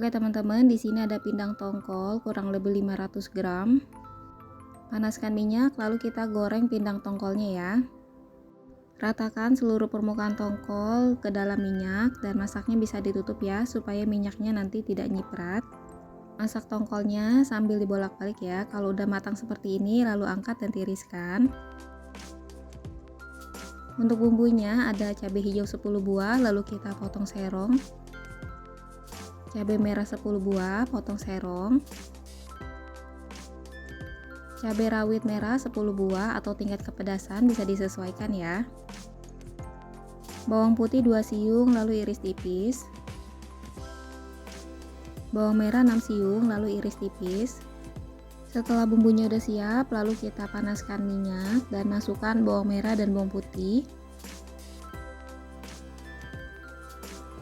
Oke teman-teman, di sini ada pindang tongkol kurang lebih 500 gram. Panaskan minyak, lalu kita goreng pindang tongkolnya ya. Ratakan seluruh permukaan tongkol ke dalam minyak dan masaknya bisa ditutup ya, supaya minyaknya nanti tidak nyiprat. Masak tongkolnya sambil dibolak-balik ya. Kalau udah matang seperti ini, lalu angkat dan tiriskan. Untuk bumbunya ada cabai hijau 10 buah, lalu kita potong serong. Cabai merah 10 buah, potong serong. Cabai rawit merah 10 buah atau tingkat kepedasan bisa disesuaikan ya. Bawang putih 2 siung lalu iris tipis. Bawang merah 6 siung lalu iris tipis. Setelah bumbunya udah siap, lalu kita panaskan minyak dan masukkan bawang merah dan bawang putih.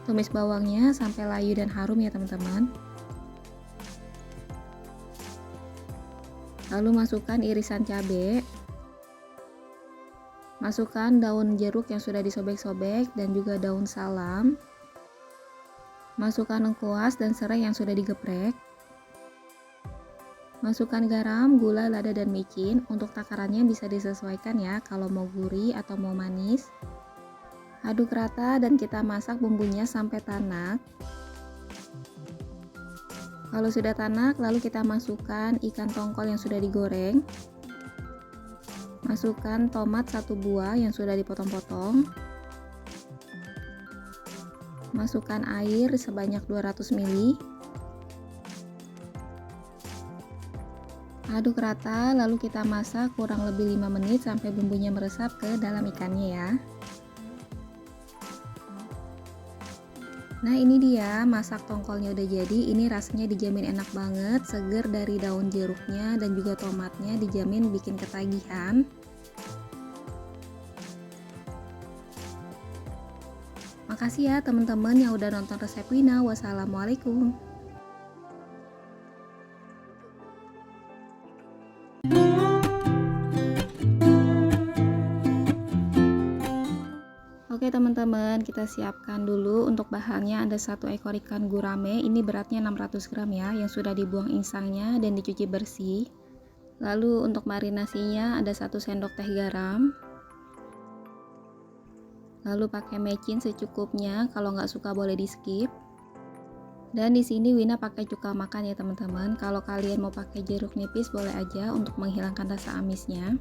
Tumis bawangnya sampai layu dan harum ya teman-teman. Lalu masukkan irisan cabai. Masukkan daun jeruk yang sudah disobek-sobek dan juga daun salam. Masukkan lengkuas dan serai yang sudah digeprek. Masukkan garam, gula, lada, dan micin. Untuk takarannya bisa disesuaikan ya, kalau mau gurih atau mau manis. Aduk rata dan kita masak bumbunya sampai tanak. Kalau sudah tanak, lalu kita masukkan ikan tongkol yang sudah digoreng. Masukkan tomat 1 buah yang sudah dipotong-potong. Masukkan air sebanyak 200 ml. Aduk rata, lalu kita masak kurang lebih 5 menit sampai bumbunya meresap ke dalam ikannya ya. Nah ini dia, masak tongkolnya udah jadi. Ini rasanya dijamin enak banget, seger dari daun jeruknya dan juga tomatnya, dijamin bikin ketagihan. Makasih ya teman-teman yang udah nonton resep Wina. Wassalamualaikum. Oke teman-teman, kita siapkan dulu untuk bahannya. Ada 1 ekor ikan gurame, ini beratnya 600 gram ya, yang sudah dibuang insangnya dan dicuci bersih. Lalu untuk marinasinya ada 1 sendok teh garam. Lalu pakai mecin secukupnya, kalau nggak suka boleh di skip. Dan di sini Wina pakai cuka makan ya teman-teman. Kalau kalian mau pakai jeruk nipis boleh aja untuk menghilangkan rasa amisnya.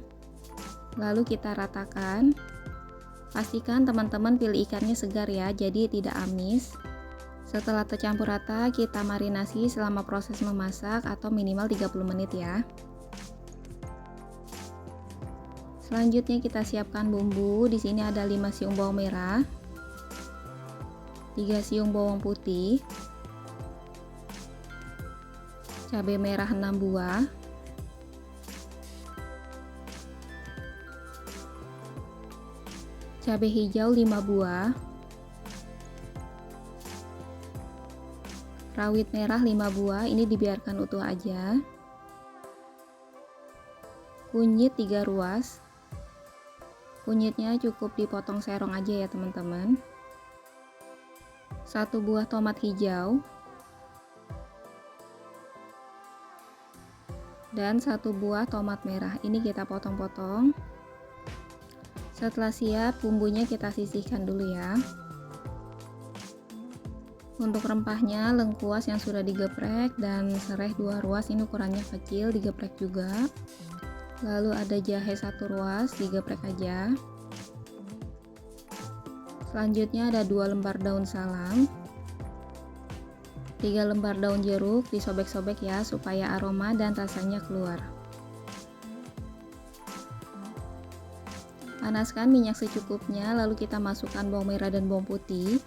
Lalu kita ratakan. Pastikan teman-teman pilih ikannya segar ya, jadi tidak amis. Setelah tercampur rata, kita marinasi selama proses memasak atau minimal 30 menit ya. Selanjutnya kita siapkan bumbu. Di sini ada 5 siung bawang merah, 3 siung bawang putih, cabai merah 6 buah, cabai hijau 5 buah, rawit merah 5 buah, ini dibiarkan utuh aja, kunyit 3 ruas, kunyitnya cukup dipotong serong aja ya teman-teman, 1 buah tomat hijau, dan 1 buah tomat merah, ini kita potong-potong. Setelah siap, bumbunya kita sisihkan dulu ya. Untuk rempahnya, lengkuas yang sudah digeprek dan serai 2 ruas, ini ukurannya kecil, digeprek juga. Lalu ada jahe 1 ruas, digeprek aja. Selanjutnya ada 2 lembar daun salam, 3 lembar daun jeruk, disobek-sobek ya supaya aroma dan rasanya keluar. Panaskan minyak secukupnya, lalu kita masukkan bawang merah dan bawang putih.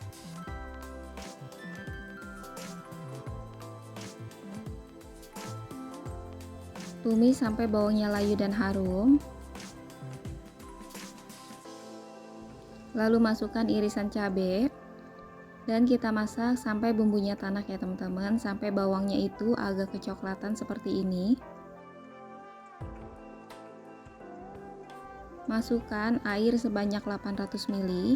Tumis sampai bawangnya layu dan harum. Lalu masukkan irisan cabai. Dan kita masak sampai bumbunya tanak ya teman-teman, sampai bawangnya itu agak kecoklatan seperti ini. Masukkan air sebanyak 800 ml.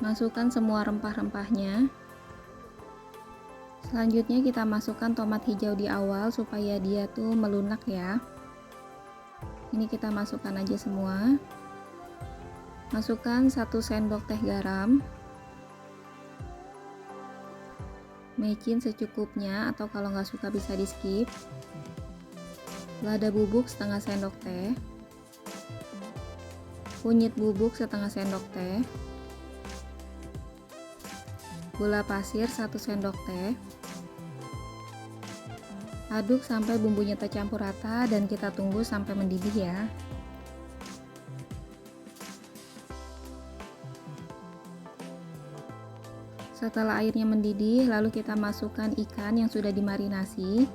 Masukkan semua rempah-rempahnya. Selanjutnya kita masukkan tomat hijau di awal supaya dia tuh melunak ya. Ini kita masukkan aja semua. Masukkan 1 sendok teh garam. Mecin secukupnya atau kalau nggak suka bisa di skip. Lada bubuk setengah sendok teh. Kunyit bubuk setengah sendok teh. Gula pasir 1 sendok teh. Aduk sampai bumbunya tercampur rata dan kita tunggu sampai mendidih ya. Setelah airnya mendidih, lalu kita masukkan ikan yang sudah dimarinasi.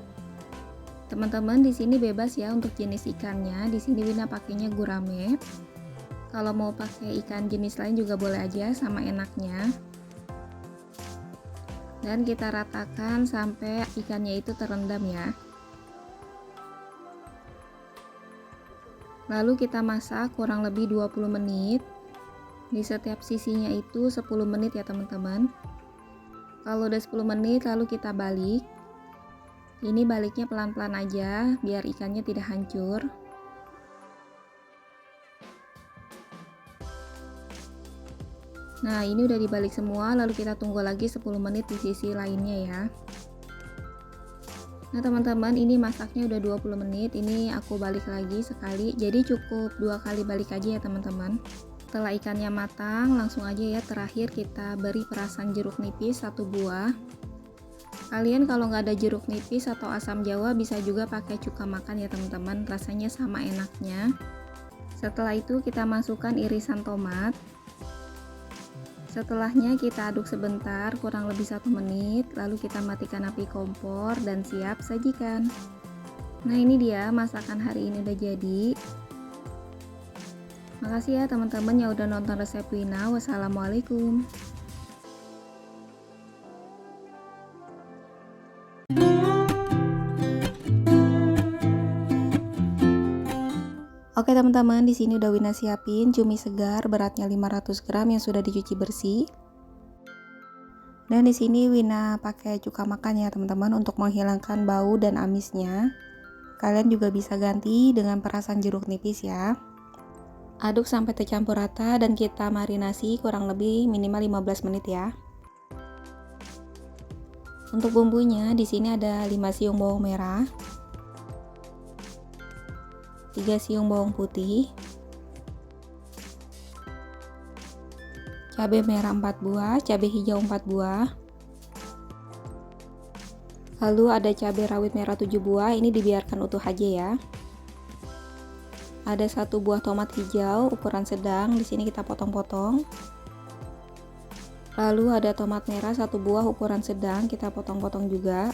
Teman-teman di sini bebas ya untuk jenis ikannya. Di sini Wina pakainya gurame. Kalau mau pakai ikan jenis lain juga boleh aja, sama enaknya. Dan kita ratakan sampai ikannya itu terendam ya. Lalu kita masak kurang lebih 20 menit. Di setiap sisinya itu 10 menit ya teman-teman. Kalau udah 10 menit lalu kita balik. Ini baliknya pelan-pelan aja biar ikannya tidak hancur. Nah, ini udah dibalik semua, lalu kita tunggu lagi 10 menit di sisi lainnya ya. Nah, teman-teman, ini masaknya udah 20 menit. Ini aku balik lagi sekali. Jadi cukup 2 kali balik aja ya, teman-teman. Setelah ikannya matang, langsung aja ya terakhir kita beri perasan jeruk nipis 1 buah. Kalian kalau nggak ada jeruk nipis atau asam jawa bisa juga pakai cuka makan ya, teman-teman. Rasanya sama enaknya. Setelah itu kita masukkan irisan tomat. Setelahnya kita aduk sebentar kurang lebih 1 menit, lalu kita matikan api kompor dan siap sajikan. Nah, ini dia masakan hari ini udah jadi. Makasih ya teman-teman yang udah nonton resep Wina. Wassalamualaikum. Oke teman-teman, di sini udah Wina siapin cumi segar beratnya 500 gram yang sudah dicuci bersih. Dan di sini Wina pakai cuka makan ya teman-teman untuk menghilangkan bau dan amisnya. Kalian juga bisa ganti dengan perasan jeruk nipis ya. Aduk sampai tercampur rata dan kita marinasi kurang lebih minimal 15 menit ya. Untuk bumbunya di sini ada 5 siung bawang merah. 3 siung bawang putih, cabai merah 4 buah, cabai hijau 4 buah, lalu ada cabai rawit merah 7 buah, ini dibiarkan utuh aja ya. Ada 1 buah tomat hijau ukuran sedang, di sini kita potong-potong. Lalu ada tomat merah 1 buah ukuran sedang, kita potong-potong juga.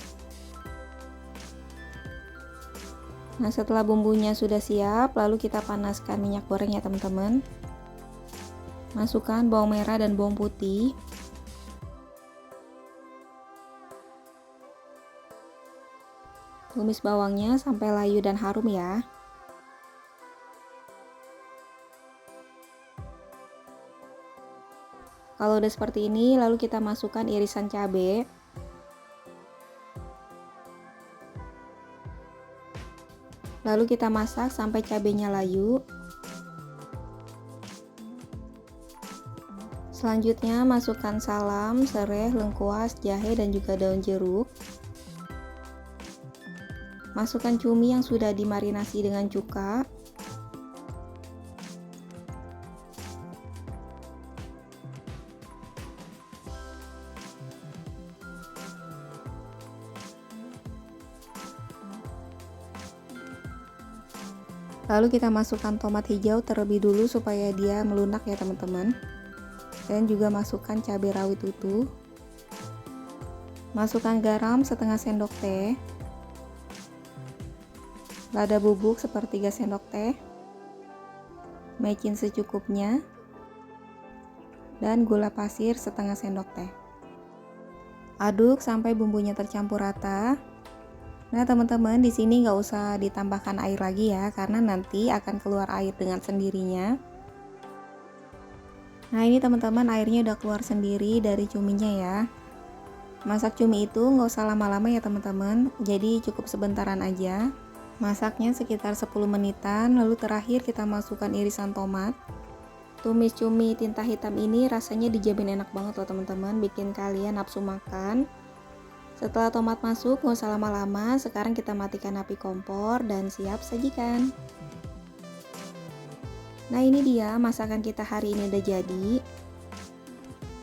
Nah, setelah bumbunya sudah siap, lalu kita panaskan minyak goreng ya teman-teman. Masukkan bawang merah dan bawang putih. Tumis bawangnya sampai layu dan harum ya. Kalau udah seperti ini, lalu kita masukkan irisan cabai. Lalu kita masak sampai cabenya layu. Selanjutnya masukkan salam, serai, lengkuas, jahe dan juga daun jeruk. Masukkan cumi yang sudah dimarinasi dengan cuka. Lalu kita masukkan tomat hijau terlebih dulu supaya dia melunak ya teman-teman. Dan juga masukkan cabai rawit utuh. Masukkan garam setengah sendok teh. Lada bubuk sepertiga sendok teh. Mecin secukupnya. Dan gula pasir setengah sendok teh. Aduk sampai bumbunya tercampur rata. Nah teman-teman, di sini nggak usah ditambahkan air lagi ya, karena nanti akan keluar air dengan sendirinya. Nah ini teman-teman, airnya udah keluar sendiri dari cuminya ya. Masak cumi itu nggak usah lama-lama ya teman-teman, jadi cukup sebentaran aja. Masaknya sekitar 10 menitan, lalu terakhir kita masukkan irisan tomat. Tumis cumi tinta hitam ini rasanya dijamin enak banget loh teman-teman, bikin kalian nafsu makan. Setelah tomat masuk, nggak usah lama-lama, sekarang kita matikan api kompor dan siap sajikan. Nah ini dia masakan kita hari ini udah jadi.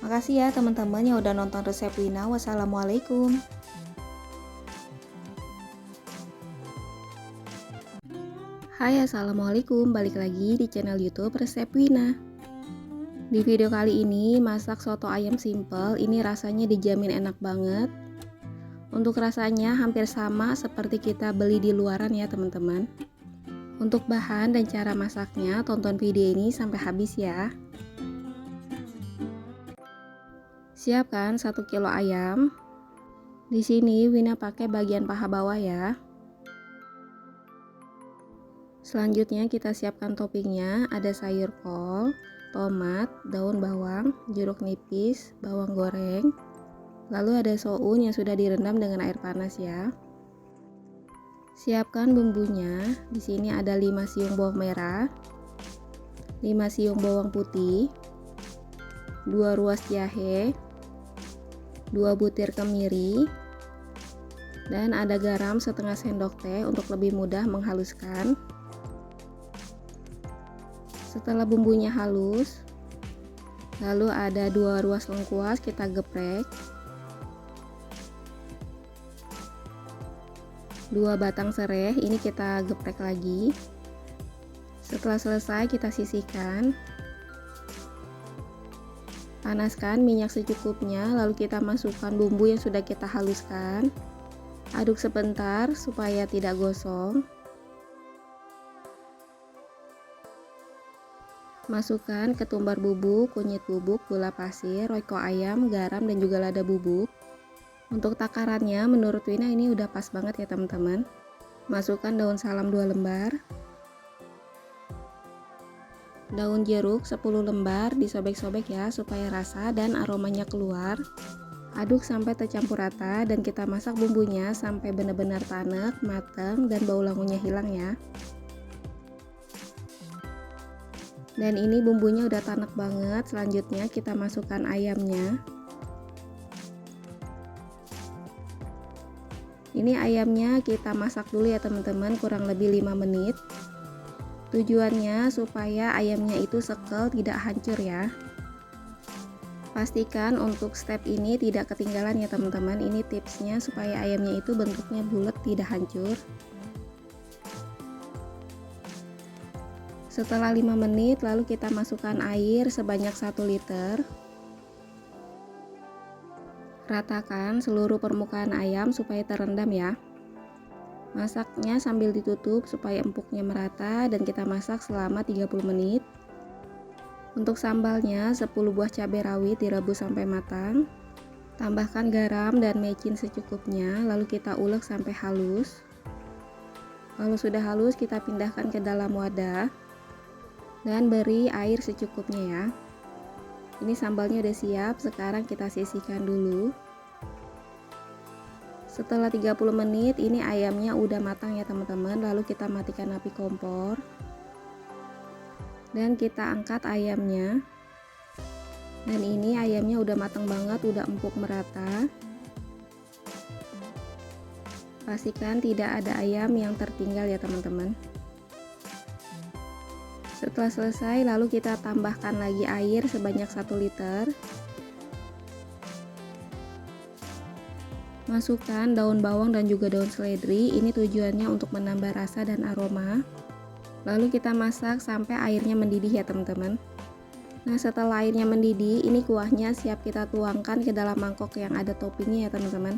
Makasih ya teman-teman yang udah nonton resep Wina. Wassalamualaikum. Hai, assalamualaikum, balik lagi di channel YouTube Resep Wina. Di video kali ini masak soto ayam simple, ini rasanya dijamin enak banget. Untuk rasanya hampir sama seperti kita beli di luaran ya teman-teman. Untuk bahan dan cara masaknya tonton video ini sampai habis ya. Siapkan 1 kilo ayam. Di sini Wina pakai bagian paha bawah ya. Selanjutnya kita siapkan toppingnya, ada sayur kol, tomat, daun bawang, jeruk nipis, bawang goreng. Lalu ada soun yang sudah direndam dengan air panas ya. Siapkan bumbunya. Di sini ada 5 siung bawang merah, 5 siung bawang putih, 2 ruas jahe, 2 butir kemiri, dan ada garam setengah sendok teh untuk lebih mudah menghaluskan. Setelah bumbunya halus, lalu ada 2 ruas lengkuas kita geprek, 2 batang serai ini kita geprek lagi. Setelah selesai kita sisihkan. Panaskan minyak secukupnya, lalu kita masukkan bumbu yang sudah kita haluskan. Aduk sebentar supaya tidak gosong. Masukkan ketumbar bubuk, kunyit bubuk, gula pasir, royco ayam, garam, dan juga lada bubuk. Untuk takarannya menurut Wina ini udah pas banget ya teman-teman. Masukkan daun salam 2 lembar. Daun jeruk 10 lembar, disobek-sobek ya supaya rasa dan aromanya keluar. Aduk sampai tercampur rata dan kita masak bumbunya sampai benar-benar tanek, matang, dan bau langunya hilang ya. Dan ini bumbunya udah tanek banget. Selanjutnya kita masukkan ayamnya. Ini ayamnya kita masak dulu ya teman-teman, kurang lebih 5 menit. Tujuannya supaya ayamnya itu sekel, tidak hancur ya. Pastikan untuk step ini tidak ketinggalan ya teman-teman. Ini tipsnya supaya ayamnya itu bentuknya bulat, tidak hancur. Setelah 5 menit lalu kita masukkan air sebanyak 1 liter. Ratakan seluruh permukaan ayam supaya terendam ya. Masaknya sambil ditutup supaya empuknya merata dan kita masak selama 30 menit. Untuk sambalnya 10 buah cabai rawit direbus sampai matang. Tambahkan garam dan mecin secukupnya, lalu kita ulek sampai halus. Kalau sudah halus kita pindahkan ke dalam wadah dan beri air secukupnya ya. Ini sambalnya udah siap, sekarang kita sisihkan dulu. Setelah 30 menit ini ayamnya udah matang ya teman-teman, lalu kita matikan api kompor dan kita angkat ayamnya. Dan ini ayamnya udah matang banget, udah empuk merata. Pastikan tidak ada ayam yang tertinggal ya teman-teman. Setelah selesai lalu kita tambahkan lagi air sebanyak 1 liter. Masukkan daun bawang dan juga daun seledri, ini tujuannya untuk menambah rasa dan aroma. Lalu kita masak sampai airnya mendidih ya teman-teman. Nah setelah airnya mendidih, ini kuahnya siap kita tuangkan ke dalam mangkok yang ada toppingnya ya teman-teman.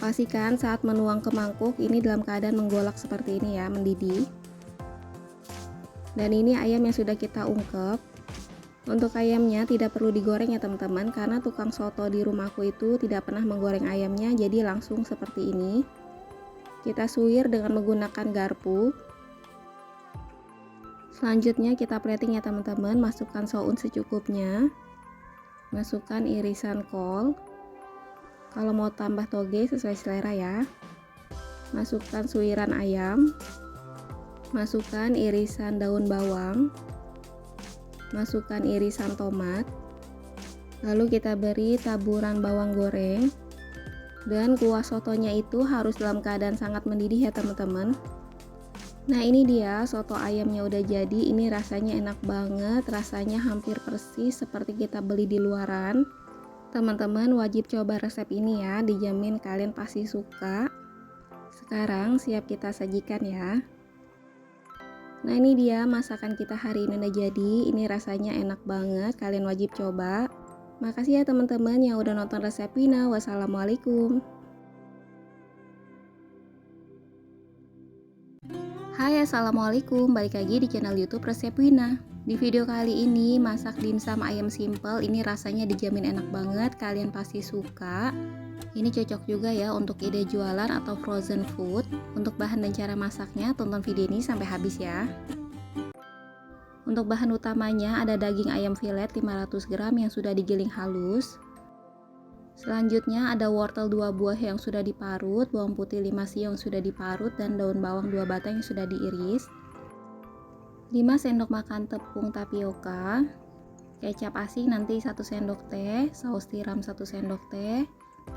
Pastikan saat menuang ke mangkuk ini dalam keadaan menggolak seperti ini ya, mendidih. Dan ini ayam yang sudah kita ungkep. Untuk ayamnya tidak perlu digoreng ya teman-teman, karena tukang soto di rumahku itu tidak pernah menggoreng ayamnya, jadi langsung seperti ini. Kita suwir dengan menggunakan garpu. Selanjutnya kita plating ya teman-teman, masukkan soun secukupnya, masukkan irisan kol, kalau mau tambah toge sesuai selera ya, masukkan suiran ayam, masukkan irisan daun bawang, masukkan irisan tomat, lalu kita beri taburan bawang goreng, dan kuah sotonya itu harus dalam keadaan sangat mendidih ya teman-teman. Nah ini dia soto ayamnya udah jadi, ini rasanya enak banget, rasanya hampir persis seperti kita beli di luaran. Teman-teman wajib coba resep ini ya, dijamin kalian pasti suka. Sekarang siap kita sajikan ya. Nah ini dia masakan kita hari ini udah jadi, ini rasanya enak banget, kalian wajib coba. Makasih ya teman-teman yang udah nonton resep Wina. Wassalamualaikum. Hai assalamualaikum, balik lagi di channel YouTube Resep Wina. Di video kali ini masak dimsum ayam simple, ini rasanya dijamin enak banget, kalian pasti suka. Ini cocok juga ya untuk ide jualan atau frozen food. Untuk bahan dan cara masaknya tonton video ini sampai habis ya. Untuk bahan utamanya ada daging ayam filet 500 gram yang sudah digiling halus. Selanjutnya ada wortel 2 buah yang sudah diparut, bawang putih 5 siung yang sudah diparut, dan daun bawang 2 batang yang sudah diiris. 5 sendok makan tepung tapioka, kecap asin nanti 1 sendok teh, saus tiram 1 sendok teh,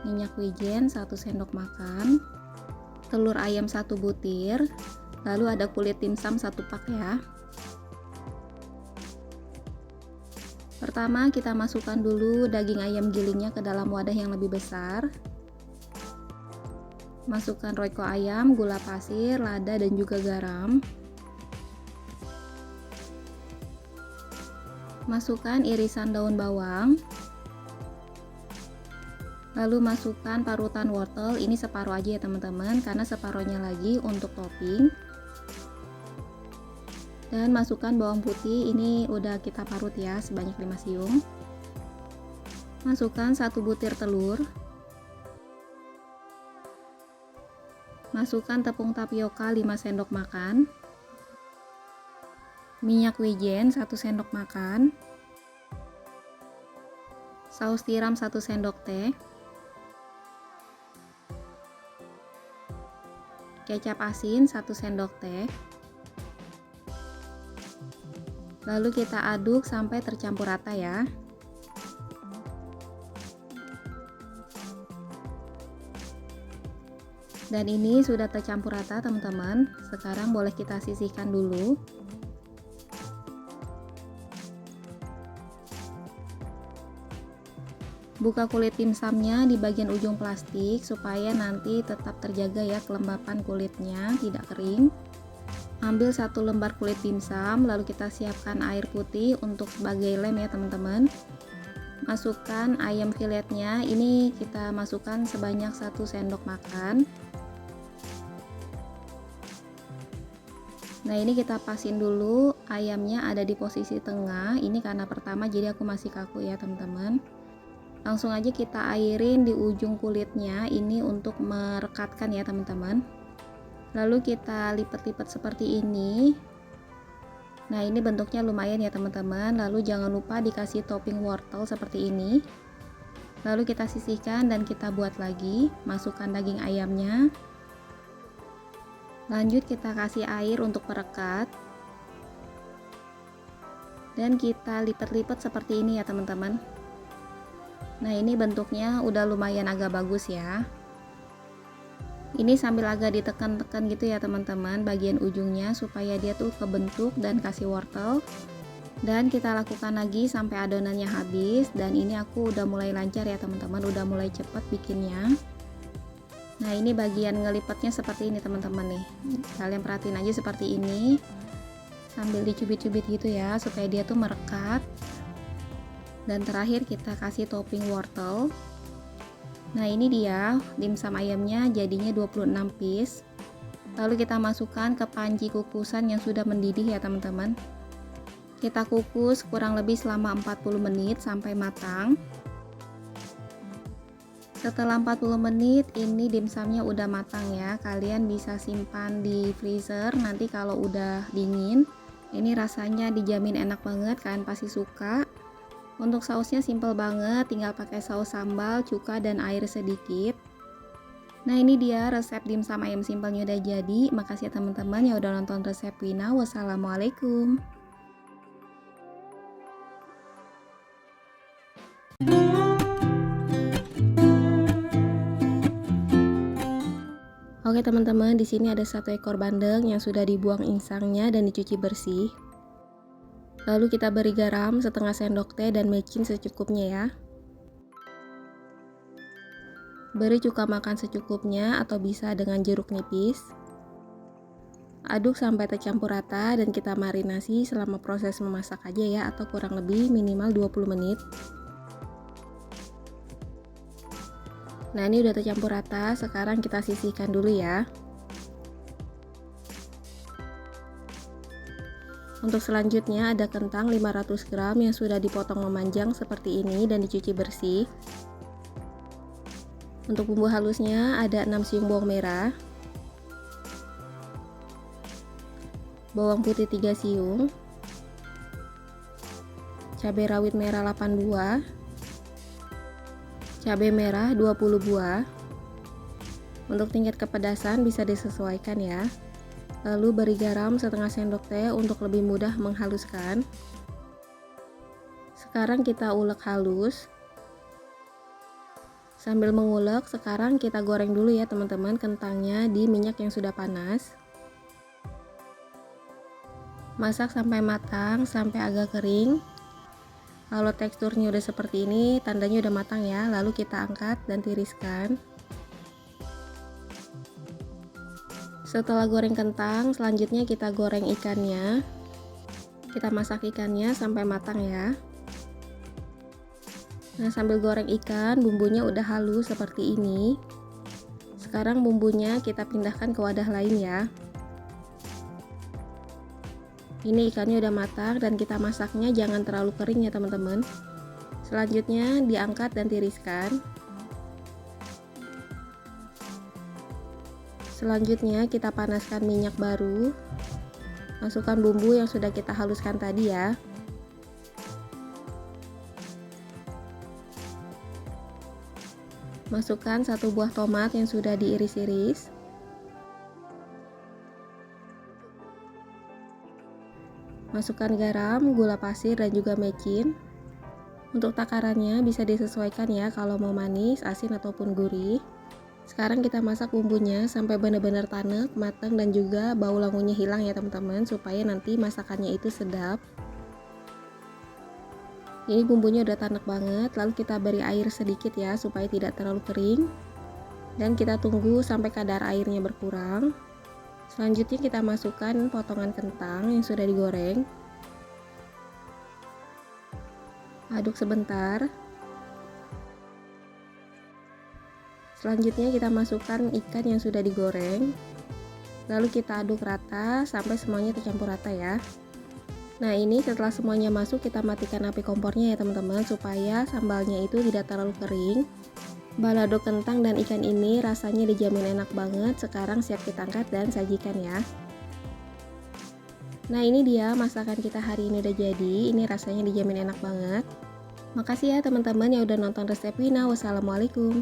minyak wijen 1 sendok makan, telur ayam 1 butir, lalu ada kulit dimsum 1 pak ya. Pertama kita masukkan dulu daging ayam gilingnya ke dalam wadah yang lebih besar. Masukkan royco ayam, gula pasir, lada dan juga garam. Masukkan irisan daun bawang. Lalu masukkan parutan wortel, ini separuh aja ya teman-teman, karena separuhnya lagi untuk topping. Dan masukkan bawang putih, ini udah kita parut ya sebanyak 5 siung. Masukkan 1 butir telur. Masukkan tepung tapioka 5 sendok makan. Minyak wijen 1 sendok makan. Saus tiram 1 sendok teh. Kecap asin 1 sendok teh. Lalu kita aduk sampai tercampur rata ya. Dan ini sudah tercampur rata teman-teman. Sekarang boleh kita sisihkan dulu. Buka kulit dimsumnya di bagian ujung plastik supaya nanti tetap terjaga ya kelembapan kulitnya, tidak kering. Ambil 1 lembar kulit dimsum, lalu kita siapkan air putih untuk sebagai lem ya teman-teman. Masukkan ayam filetnya, ini kita masukkan sebanyak 1 sendok makan. Nah ini kita pasin dulu, ayamnya ada di posisi tengah, ini karena pertama jadi aku masih kaku ya teman-teman. Langsung aja kita airin di ujung kulitnya, ini untuk merekatkan ya teman-teman. Lalu kita lipat-lipat seperti ini. Nah ini bentuknya lumayan ya teman-teman. Lalu jangan lupa dikasih topping wortel seperti ini. Lalu kita sisihkan dan kita buat lagi. Masukkan daging ayamnya. Lanjut kita kasih air untuk perekat. Dan kita lipat-lipat seperti ini ya teman-teman. Nah ini bentuknya udah lumayan agak bagus ya. Ini sambil agak ditekan-tekan gitu ya teman-teman bagian ujungnya supaya dia tuh kebentuk dan kasih wortel. Dan kita lakukan lagi sampai adonannya habis. Dan ini aku udah mulai lancar ya teman-teman, udah mulai cepet bikinnya. Nah ini bagian ngelipatnya seperti ini teman-teman nih. Kalian perhatiin aja seperti ini, sambil dicubit-cubit gitu ya supaya dia tuh merekat. Dan terakhir kita kasih topping wortel. Nah ini dia dimsum ayamnya jadinya 26 piece. Lalu kita masukkan ke panci kukusan yang sudah mendidih ya teman-teman. Kita kukus kurang lebih selama 40 menit sampai matang. Setelah 40 menit ini dimsumnya udah matang ya. Kalian bisa simpan di freezer, nanti kalau udah dingin Ini rasanya dijamin enak banget, kalian pasti suka. Untuk sausnya simple banget, tinggal pakai saus sambal, cuka, dan air sedikit. Nah ini dia resep dimsum ayam simpelnya udah jadi. Makasih ya teman-teman yang udah nonton resep Wina. Wassalamualaikum. Oke teman-teman, di sini ada 1 ekor bandeng yang sudah dibuang insangnya dan dicuci bersih. Lalu kita beri garam setengah sendok teh dan mecin secukupnya ya. Beri cuka makan secukupnya atau bisa dengan jeruk nipis. Aduk sampai tercampur rata dan kita marinasi selama proses memasak aja ya, atau kurang lebih minimal 20 menit. Nah ini udah tercampur rata, sekarang kita sisihkan dulu ya. Untuk selanjutnya ada kentang 500 gram yang sudah dipotong memanjang seperti ini dan dicuci bersih. Untuk bumbu halusnya ada 6 siung bawang merah, bawang putih 3 siung, cabai rawit merah 8 buah, cabai merah 20 buah. Untuk tingkat kepedasan bisa disesuaikan ya. Lalu beri garam setengah sendok teh untuk lebih mudah menghaluskan. Sekarang kita ulek halus. Sambil mengulek, sekarang kita goreng dulu ya teman-teman kentangnya di minyak yang sudah panas. Masak sampai matang, sampai agak kering. Kalau teksturnya udah seperti ini, tandanya udah matang ya. Lalu kita angkat dan tiriskan. Setelah goreng kentang, selanjutnya kita goreng ikannya. Kita masak ikannya sampai matang ya. Nah, sambil goreng ikan, bumbunya udah halus seperti ini. Sekarang bumbunya kita pindahkan ke wadah lain ya. Ini ikannya udah matang dan kita masaknya jangan terlalu kering ya teman-teman. Selanjutnya diangkat dan tiriskan. Selanjutnya kita panaskan minyak baru. Masukkan bumbu yang sudah kita haluskan tadi ya. Masukkan 1 buah tomat yang sudah diiris-iris. Masukkan garam, gula pasir, dan juga mecin. Untuk takarannya bisa disesuaikan ya, kalau mau manis, asin, ataupun gurih. Sekarang kita masak bumbunya sampai benar-benar tanek, matang, dan juga bau langunya hilang ya teman-teman, supaya nanti masakannya itu sedap. Ini bumbunya udah tanek banget, lalu kita beri air sedikit ya supaya tidak terlalu kering. Dan kita tunggu sampai kadar airnya berkurang. Selanjutnya kita masukkan potongan kentang yang sudah digoreng. Aduk sebentar. Selanjutnya kita masukkan ikan yang sudah digoreng. Lalu kita aduk rata sampai semuanya tercampur rata ya. Nah ini setelah semuanya masuk, kita matikan api kompornya ya teman-teman, supaya sambalnya itu tidak terlalu kering. Balado kentang dan ikan ini rasanya dijamin enak banget. Sekarang siap kita angkat dan sajikan ya. Nah ini dia masakan kita hari ini udah jadi. Ini rasanya dijamin enak banget. Makasih ya teman-teman yang udah nonton resep Wina. Wassalamualaikum.